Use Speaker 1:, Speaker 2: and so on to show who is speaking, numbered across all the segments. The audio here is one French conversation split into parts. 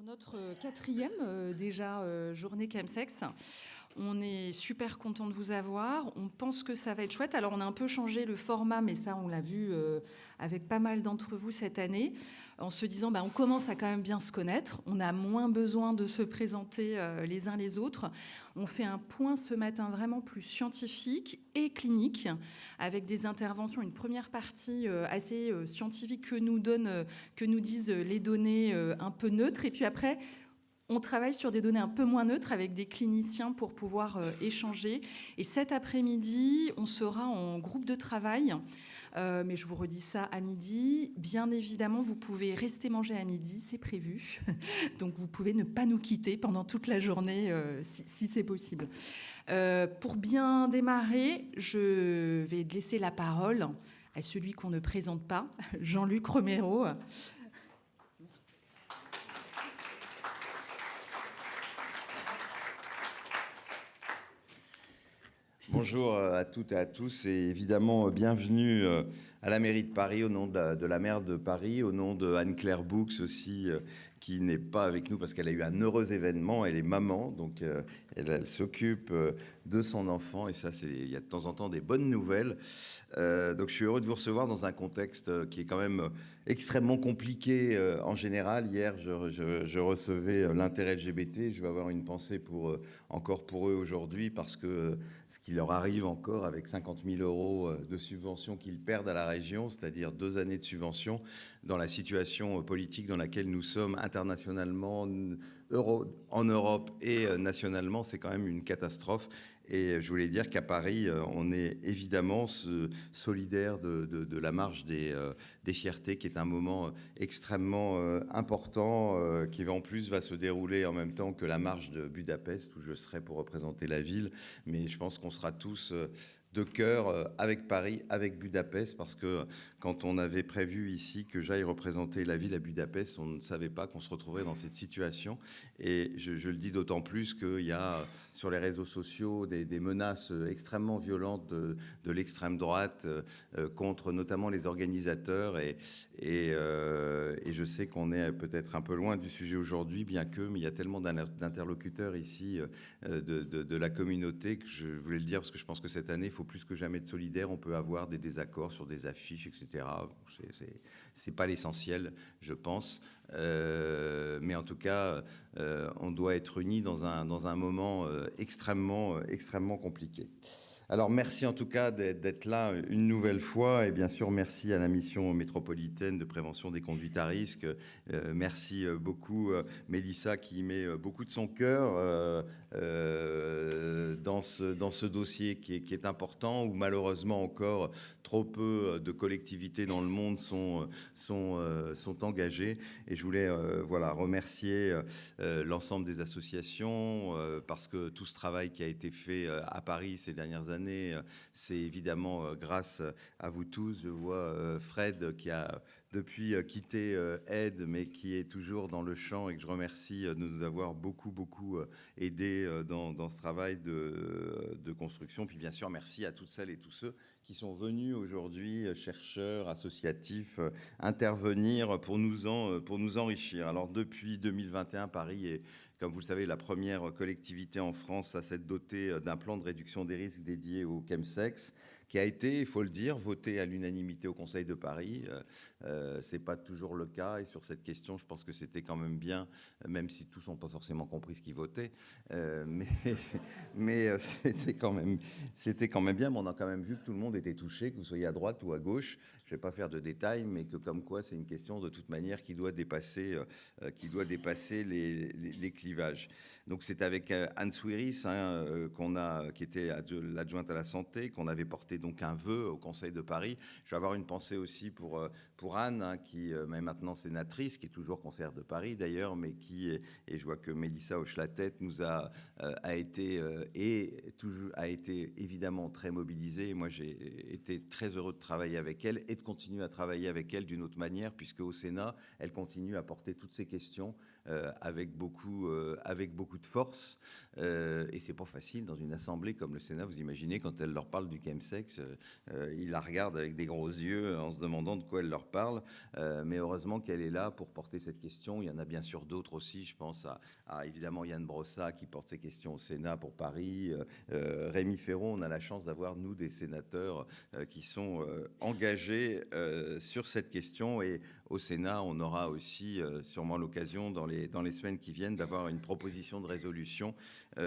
Speaker 1: pour notre quatrième journée Chemsex. On est super content de vous avoir. On pense que ça va être chouette. Alors, on a un peu changé le format, mais ça, on l'a vu avec pas mal d'entre vous cette année, en se disant, on commence à quand même bien se connaître. On a moins besoin de se présenter les uns les autres. On fait un point ce matin vraiment plus scientifique et clinique, avec des interventions, une première partie assez scientifique que nous disent les données un peu neutres. Et puis après, on travaille sur des données un peu moins neutres avec des cliniciens pour pouvoir échanger. Et cet après-midi, on sera en groupe de travail. Mais je vous redis ça à midi. Bien évidemment, vous pouvez rester manger à midi, c'est prévu. Donc, vous pouvez ne pas nous quitter pendant toute la journée si c'est possible. Pour bien démarrer, je vais laisser la parole à celui qu'on ne présente pas, Jean-Luc Romero.
Speaker 2: Bonjour à toutes et à tous et évidemment bienvenue à la mairie de Paris au nom de la maire de Paris, au nom de Anne-Claire Boux aussi qui n'est pas avec nous parce qu'elle a eu un heureux événement, elle est maman donc elle s'occupe de son enfant et ça il y a de temps en temps des bonnes nouvelles. Donc je suis heureux de vous recevoir dans un contexte qui est quand même extrêmement compliqué en général. Hier, je recevais l'intérêt LGBT. Je vais avoir une pensée encore pour eux aujourd'hui parce que ce qui leur arrive encore avec 50 000 € de subventions qu'ils perdent à la région, c'est-à-dire 2 années de subventions, dans la situation politique dans laquelle nous sommes internationalement, en Europe et nationalement, c'est quand même une catastrophe. Et je voulais dire qu'à Paris, on est évidemment solidaire de la marche des fiertés, qui est un moment extrêmement important, qui en plus va se dérouler en même temps que la marche de Budapest, où je serai pour représenter la ville. Mais je pense qu'on sera tous de cœur avec Paris, avec Budapest, parce que quand on avait prévu ici que j'aille représenter la ville à Budapest, on ne savait pas qu'on se retrouverait dans cette situation. Et je le dis d'autant plus qu'il y a sur les réseaux sociaux des menaces extrêmement violentes de l'extrême droite contre notamment les organisateurs. Et je sais qu'on est peut-être un peu loin du sujet aujourd'hui, mais il y a tellement d'interlocuteurs ici de la communauté que je voulais le dire, parce que je pense que cette année, il faut plus que jamais de solidaires. On peut avoir des désaccords sur des affiches, etc. C'est pas l'essentiel, je pense. Mais en tout cas, on doit être unis dans un moment extrêmement compliqué. Alors merci en tout cas d'être là une nouvelle fois et bien sûr merci à la mission métropolitaine de prévention des conduites à risque. Merci beaucoup Mélissa qui met beaucoup de son cœur dans ce dossier qui est important, où malheureusement encore trop peu de collectivités dans le monde sont engagées. Et je voulais remercier l'ensemble des associations parce que tout ce travail qui a été fait à Paris ces dernières années, c'est évidemment grâce à vous tous. Je vois Fred qui a depuis quitté Aide, mais qui est toujours dans le champ et que je remercie de nous avoir beaucoup aidé dans ce travail de construction. Puis bien sûr, merci à toutes celles et tous ceux qui sont venus aujourd'hui, chercheurs, associatifs, intervenir pour nous enrichir. Alors depuis 2021, Paris est, comme vous le savez, la première collectivité en France à s'être dotée d'un plan de réduction des risques dédié au chemsex, qui a été, il faut le dire, voté à l'unanimité au Conseil de Paris. C'est pas toujours le cas, et sur cette question, je pense que c'était quand même bien, même si tous n'ont pas forcément compris ce qu'ils votaient, mais c'était quand même bien. Mais on a quand même vu que tout le monde était touché, que vous soyez à droite ou à gauche. Je vais pas faire de détails, mais que comme quoi c'est une question de toute manière qui doit dépasser les clivages. Donc c'est avec Anne Souiris qui était l'adjointe à la santé, qu'on avait porté donc un vœu au Conseil de Paris. Je vais avoir une pensée aussi pour Anne, qui est maintenant sénatrice, qui est toujours conseillère de Paris d'ailleurs, mais et je vois que Mélissa hoche la tête, a été évidemment très mobilisée. Et moi j'ai été très heureux de travailler avec elle et de continuer à travailler avec elle d'une autre manière, puisque au Sénat, elle continue à porter toutes ces questions avec beaucoup de force. Et c'est pas facile dans une assemblée comme le Sénat. Vous imaginez quand elle leur parle du chemsex, chemsex, ils la regardent avec des gros yeux en se demandant de quoi elle leur parle. Mais heureusement qu'elle est là pour porter cette question. Il y en a bien sûr d'autres aussi. Je pense à évidemment Yann Brossat qui porte ces questions au Sénat pour Paris. Rémi Féron, on a la chance d'avoir, nous, des sénateurs qui sont engagés sur cette question. Et au Sénat, on aura aussi sûrement l'occasion dans les semaines qui viennent d'avoir une proposition de résolution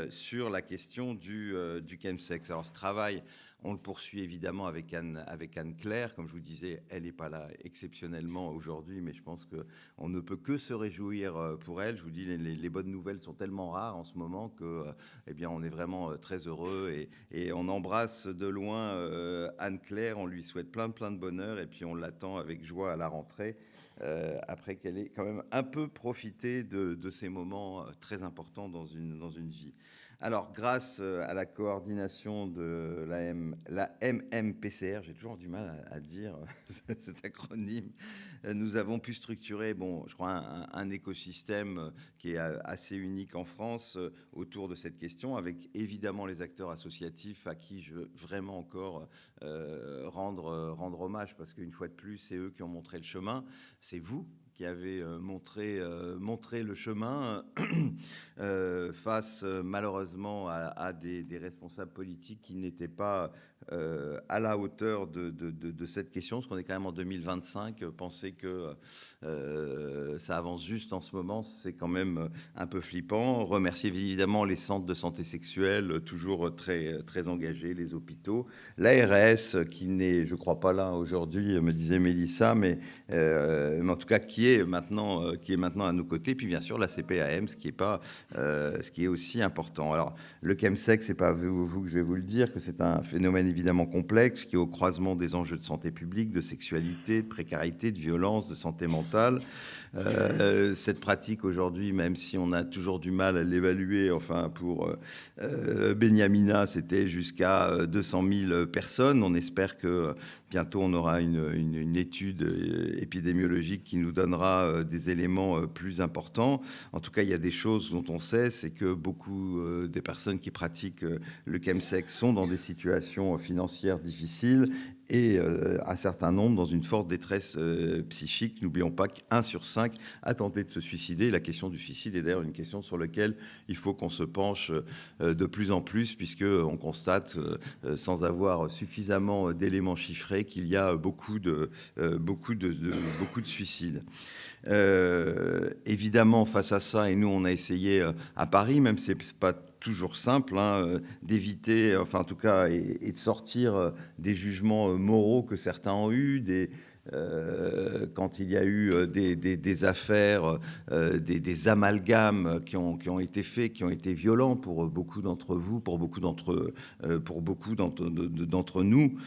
Speaker 2: sur la question du chemsex. Alors ce travail, on le poursuit évidemment avec Anne-Claire. Comme je vous disais, elle n'est pas là exceptionnellement aujourd'hui, mais je pense qu'on ne peut que se réjouir pour elle. Je vous dis, les bonnes nouvelles sont tellement rares en ce moment que, eh bien, on est vraiment très heureux et on embrasse de loin Anne-Claire. On lui souhaite plein de bonheur et puis on l'attend avec joie à la rentrée. Après qu'elle ait quand même un peu profité de ces moments très importants dans une vie. Alors, grâce à la coordination de la MMPCR, j'ai toujours du mal à dire cet acronyme, nous avons pu structurer, je crois, un écosystème qui est assez unique en France autour de cette question, avec évidemment les acteurs associatifs à qui je veux vraiment encore rendre hommage, parce qu'une fois de plus, c'est eux qui ont montré le chemin, c'est vous qui avez montré le chemin face malheureusement à des responsables politiques qui n'étaient pas à la hauteur de cette question, parce qu'on est quand même en 2025. Penser que ça avance juste en ce moment, c'est quand même un peu flippant. Remercier évidemment les centres de santé sexuelle, toujours très engagés, les hôpitaux, l'ARS qui n'est, je crois, pas là aujourd'hui, me disait Mélissa, mais en tout cas qui est maintenant à nos côtés. Puis bien sûr la CPAM, ce qui est aussi important. Alors le chemsex, c'est pas vous que je vais vous le dire, que c'est un phénomène évidemment complexe qui est au croisement des enjeux de santé publique, de sexualité, de précarité, de violence, de santé mentale. Cette pratique aujourd'hui, même si on a toujours du mal à l'évaluer, enfin pour Benyamina, c'était jusqu'à 200 000 personnes. On espère que bientôt on aura une étude épidémiologique qui nous donnera des éléments plus importants. En tout cas, il y a des choses dont on sait, c'est que beaucoup des personnes qui pratiquent le chemsex sont dans des situations financières difficiles et un certain nombre dans une forte détresse psychique. N'oublions pas qu'1 sur 5 a tenté de se suicider. La question du suicide est d'ailleurs une question sur laquelle il faut qu'on se penche de plus en plus, puisqu'on constate, sans avoir suffisamment d'éléments chiffrés, qu'il y a beaucoup de suicides. Évidemment, face à ça, et nous on a essayé à Paris, même si c'est pas toujours simple, d'éviter, enfin en tout cas, et de sortir des jugements moraux que certains ont eus, quand il y a eu des affaires, des amalgames qui ont été faits, qui ont été violents pour beaucoup d'entre vous, pour beaucoup d'entre nous,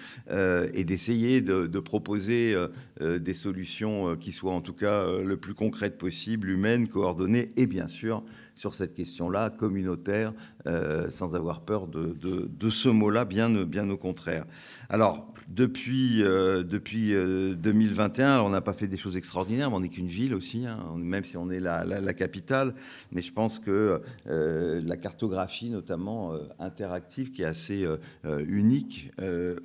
Speaker 2: et d'essayer de proposer des solutions qui soient en tout cas le plus concrètes possible, humaines, coordonnées, et bien sûr, sur cette question-là, communautaire, sans avoir peur de ce mot-là, bien au contraire. Alors, depuis 2021, on n'a pas fait des choses extraordinaires, mais on n'est qu'une ville aussi, même si on est la capitale. Mais je pense que la cartographie, notamment interactive, qui est assez unique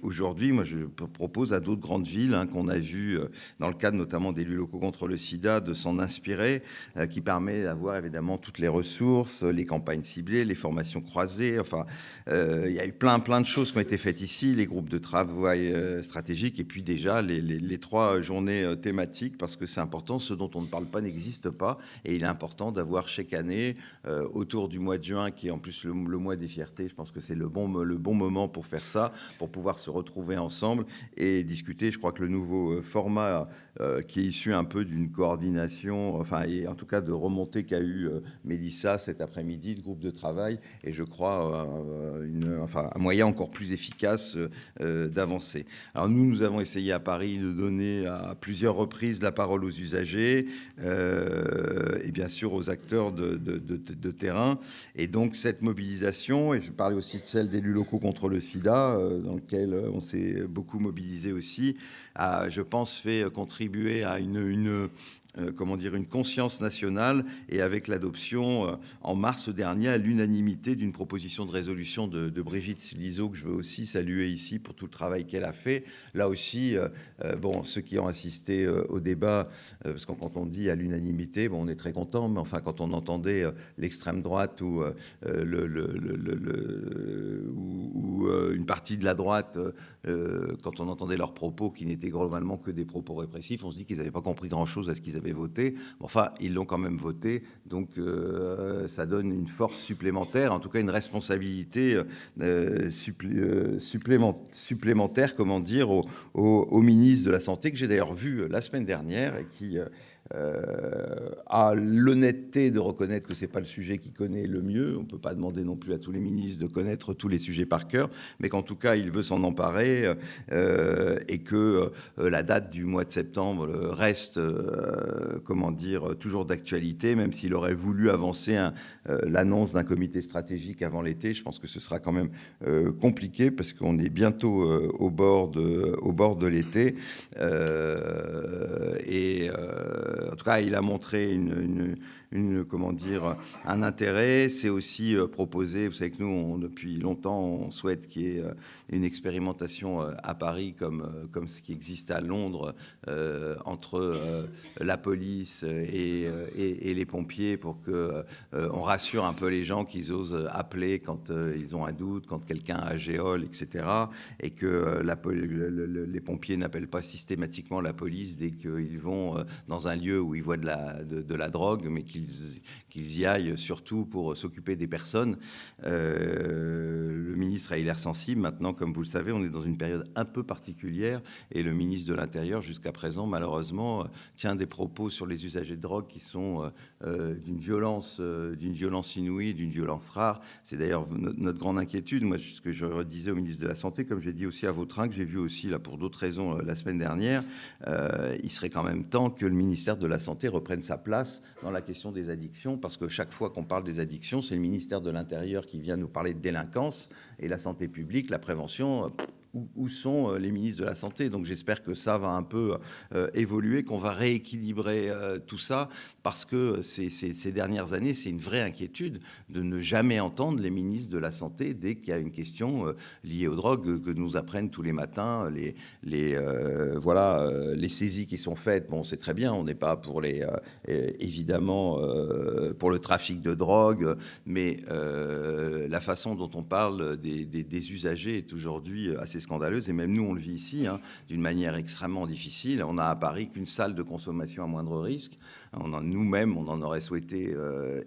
Speaker 2: aujourd'hui, moi je propose à d'autres grandes villes qu'on a vues dans le cadre notamment d'élus locaux contre le sida de s'en inspirer, qui permet d'avoir évidemment toutes les ressources, les campagnes ciblées, les formations croisées. Enfin, il y a eu plein de choses qui ont été faites ici, les groupes de travail stratégiques et puis déjà les 3 journées thématiques, parce que c'est important, ce dont on ne parle pas n'existe pas, et il est important d'avoir chaque année autour du mois de juin, qui est en plus le mois des fiertés. Je pense que c'est le bon moment pour faire ça, pour pouvoir se retrouver ensemble et discuter. Je crois que le nouveau format qui est issu un peu d'une coordination, enfin, et en tout cas de remontée qu'a eu Mélissa cet après-midi, le groupe de travail, et je crois un moyen encore plus efficace d'avancer. Alors nous avons essayé à Paris de donner à plusieurs reprises la parole aux usagers et bien sûr aux acteurs de terrain. Et donc cette mobilisation, et je parlais aussi de celle d'élus locaux contre le sida, dans lequel on s'est beaucoup mobilisé aussi, a, je pense, fait contribuer à une une conscience nationale et avec l'adoption en mars dernier à l'unanimité d'une proposition de résolution de Brigitte Lizaud, que je veux aussi saluer ici pour tout le travail qu'elle a fait. Là aussi, ceux qui ont assisté au débat, parce que quand on dit à l'unanimité, on est très content, mais enfin quand on entendait l'extrême droite ou une partie de la droite, quand on entendait leurs propos qui n'étaient globalement que des propos répressifs, on se dit qu'ils n'avaient pas compris grand-chose à ce qu'ils avaient voté. Enfin, ils l'ont quand même voté, donc ça donne une force supplémentaire, en tout cas une responsabilité supplémentaire, au ministre de la Santé, que j'ai d'ailleurs vu la semaine dernière et qui a l'honnêteté de reconnaître que ce n'est pas le sujet qu'il connaît le mieux. On ne peut pas demander non plus à tous les ministres de connaître tous les sujets par cœur, mais qu'en tout cas, il veut s'en emparer et que la date du mois de septembre reste, toujours d'actualité, même s'il aurait voulu avancer l'annonce d'un comité stratégique avant l'été. Je pense que ce sera quand même compliqué parce qu'on est bientôt au bord de l'été. En tout cas, il a montré un intérêt. C'est aussi proposé. Vous savez que nous, depuis longtemps, on souhaite qu'il y ait une expérimentation à Paris comme ce qui existe à Londres entre la police et les pompiers pour qu'on rassure un peu les gens qu'ils osent appeler quand ils ont un doute, quand quelqu'un a géole, etc. Et que les pompiers n'appellent pas systématiquement la police dès qu'ils vont dans un lieu où ils voient de la drogue, mais qu'ils y aillent surtout pour s'occuper des personnes. Le ministre a eu l'air sensible. Maintenant, comme vous le savez, on est dans une période un peu particulière et le ministre de l'Intérieur, jusqu'à présent, malheureusement, tient des propos sur les usagers de drogue qui sont d'une violence inouïe, d'une violence rare. C'est d'ailleurs notre grande inquiétude. Moi, ce que je redisais au ministre de la Santé, comme j'ai dit aussi à Vautrin, que j'ai vu aussi là pour d'autres raisons la semaine dernière, il serait quand même temps que le ministère de la Santé reprenne sa place dans la question des addictions, parce que chaque fois qu'on parle des addictions, c'est le ministère de l'Intérieur qui vient nous parler de délinquance, et la santé publique, la prévention... Où sont les ministres de la Santé? Donc j'espère que ça va un peu évoluer, qu'on va rééquilibrer tout ça, parce que ces dernières années, c'est une vraie inquiétude de ne jamais entendre les ministres de la Santé dès qu'il y a une question liée aux drogues, que nous apprennent tous les matins les saisies qui sont faites. Bon, c'est très bien, on n'est pas pour évidemment pour le trafic de drogue, mais la façon dont on parle des usagers est aujourd'hui assez scandaleuse, et même nous on le vit ici d'une manière extrêmement difficile. On a à Paris qu'une salle de consommation à moindre risque. Nous-mêmes, on en aurait souhaité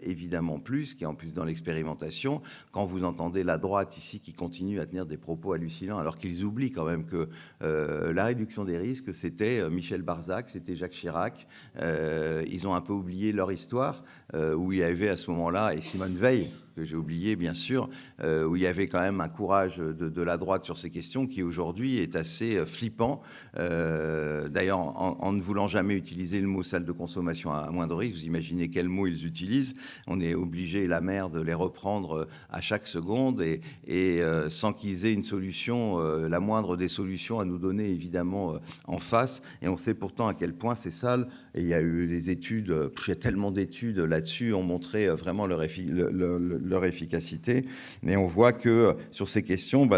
Speaker 2: évidemment plus, qui est en plus dans l'expérimentation. Quand vous entendez la droite ici qui continue à tenir des propos hallucinants, alors qu'ils oublient quand même que la réduction des risques, c'était Michel Barzac, c'était Jacques Chirac. Ils ont un peu oublié leur histoire, où il y avait à ce moment-là, et Simone Veil, que j'ai oublié bien sûr, où il y avait quand même un courage de la droite sur ces questions qui aujourd'hui est assez flippant. D'ailleurs, en ne voulant jamais utiliser le mot salle de consommation à moindre risque, vous imaginez quel mot ils utilisent. On est obligé, la mer, de les reprendre à chaque seconde et sans qu'ils aient une solution, la moindre des solutions à nous donner évidemment en face. Et on sait pourtant à quel point ces salles, et il y a eu des études, il y a tellement d'études là-dessus, ont montré vraiment leur efficacité. Mais on voit que sur ces questions,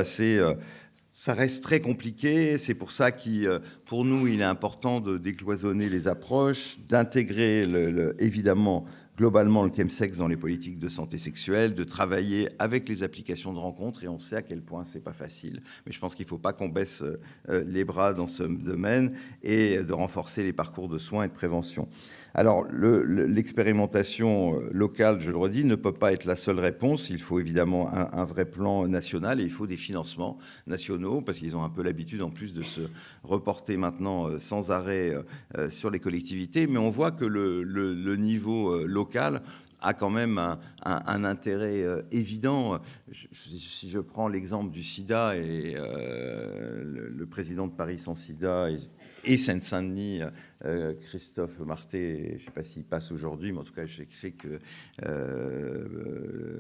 Speaker 2: ça reste très compliqué. C'est pour ça que pour nous, il est important de décloisonner les approches, d'intégrer évidemment globalement le chemsex dans les politiques de santé sexuelle, de travailler avec les applications de rencontres, et on sait à quel point c'est pas facile. Mais je pense qu'il ne faut pas qu'on baisse les bras dans ce domaine, et de renforcer les parcours de soins et de prévention. Alors, l'expérimentation locale, je le redis, ne peut pas être la seule réponse. Il faut évidemment un vrai plan national, et il faut des financements nationaux, parce qu'ils ont un peu l'habitude en plus de se reporter maintenant sans arrêt sur les collectivités. Mais on voit que le niveau local a quand même un intérêt évident. Si je prends l'exemple du sida, et le président de Paris sans sida et Seine-Saint-Denis. Christophe Marté, je ne sais pas s'il passe aujourd'hui, mais en tout cas, je sais que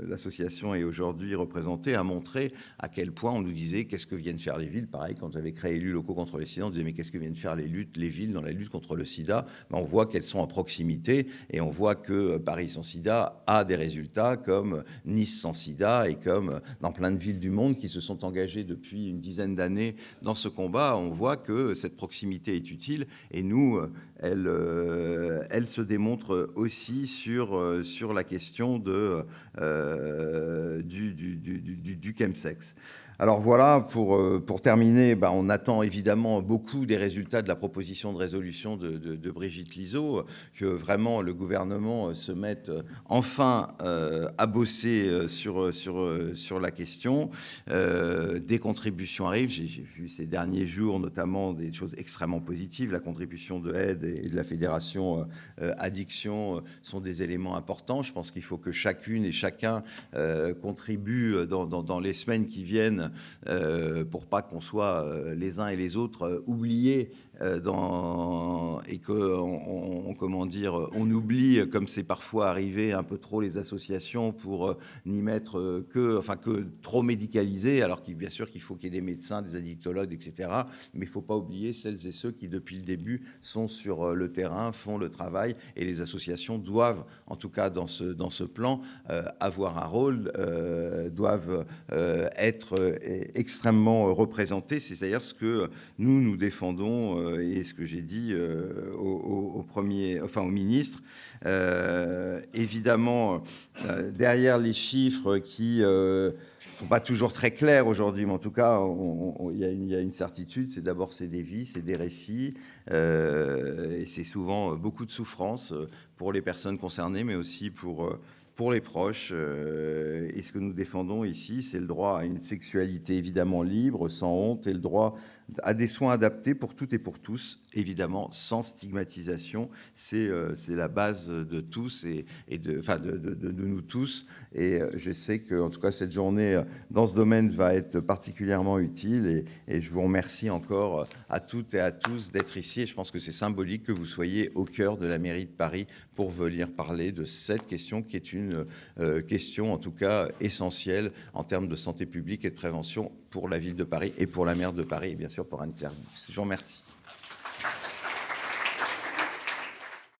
Speaker 2: l'association est aujourd'hui représentée, a montré à quel point on nous disait qu'est-ce que viennent faire les villes. Pareil, quand j'avais créé Élus locaux contre le sida, on disait mais qu'est-ce que viennent faire les villes dans la lutte contre le sida? On voit qu'elles sont à proximité et on voit que Paris sans sida a des résultats comme Nice sans sida et comme dans plein de villes du monde qui se sont engagées depuis une dizaine d'années dans ce combat. On voit que cette proximité est utile et nous, elle se démontre aussi sur la question du chemsex. Alors voilà, pour terminer, on attend évidemment beaucoup des résultats de la proposition de résolution de Brigitte Lizaud, que vraiment le gouvernement se mette enfin à bosser sur la question. Des contributions arrivent. J'ai vu ces derniers jours notamment des choses extrêmement positives. La contribution de Aide et de la Fédération Addiction sont des éléments importants. Je pense qu'il faut que chacune et chacun contribue dans les semaines qui viennent pour pas qu'on soit les uns et les autres oubliés et on oublie, comme c'est parfois arrivé un peu trop les associations pour n'y mettre que trop médicalisé, alors bien sûr qu'il faut qu'il y ait des médecins, des addictologues, etc. Mais il ne faut pas oublier celles et ceux qui, depuis le début, sont sur le terrain, font le travail, et les associations doivent, en tout cas dans ce plan, avoir un rôle, doivent être extrêmement représentées. C'est d'ailleurs ce que nous défendons et ce que j'ai dit au ministre. Évidemment, derrière les chiffres qui ne sont pas toujours très clairs aujourd'hui, mais en tout cas, il y a une certitude, c'est d'abord c'est des vies, c'est des récits, et c'est souvent beaucoup de souffrance pour les personnes concernées, mais aussi pour les proches. Et ce que nous défendons ici, c'est le droit à une sexualité évidemment libre, sans honte, et le droit à des soins adaptés pour toutes et pour tous, évidemment sans stigmatisation. C'est la base de tous et de nous tous. Et je sais que, en tout cas, cette journée dans ce domaine va être particulièrement utile. Et je vous remercie encore à toutes et à tous d'être ici. Et je pense que c'est symbolique que vous soyez au cœur de la mairie de Paris pour venir parler de cette question qui est une question, en tout cas, essentielle en termes de santé publique et de prévention pour la ville de Paris et pour la maire de Paris et bien sûr pour Anne-Claire Boux. Je vous remercie.